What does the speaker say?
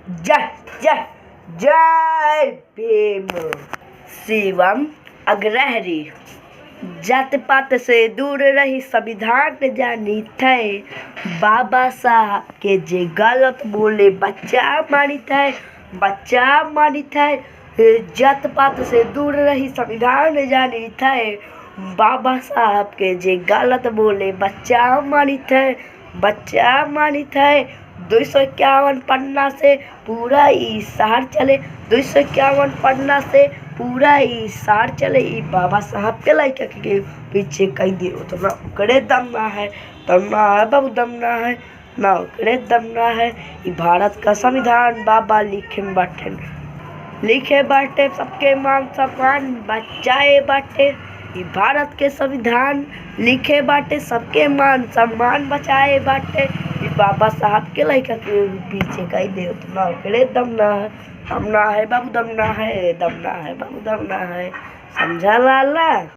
जय जय जय भीम। शिवम अग्रहरी जात पात से दूर रही संविधान जानी थे। बाबा साहब के जे गलत बोले बच्चा मानी थे, बच्चा मानी थे। जात पात से दूर रही संविधान जानी थे। बाबा साहब के जे गलत बोले बच्चा मानी थे, बच्चा मानी थे। 251 पन्ना से पूरा ई शहर चले, 251 पन्ना से पूरा ई शहर चले। ई बाबा साहब के लइका के पीछे कई दियो तो ना ओकरे दम ना है, दम ना है बाबू, दम ना है ना ओकरे दम ना है। ई भारत का संविधान बाबा लिखे बाटे सबके मान सम्मान बचाए बाटे। ई भारत के संविधान लिखे बाटे सबके मान सम्मान बचाए बाटे। ई बाबा साहब के लइका के पीछे कई दे तो ना ओकरे दम ना है, दम ना है बाबू, दम ना है, दम ना है बाबू, दम ना है। समझा लाला।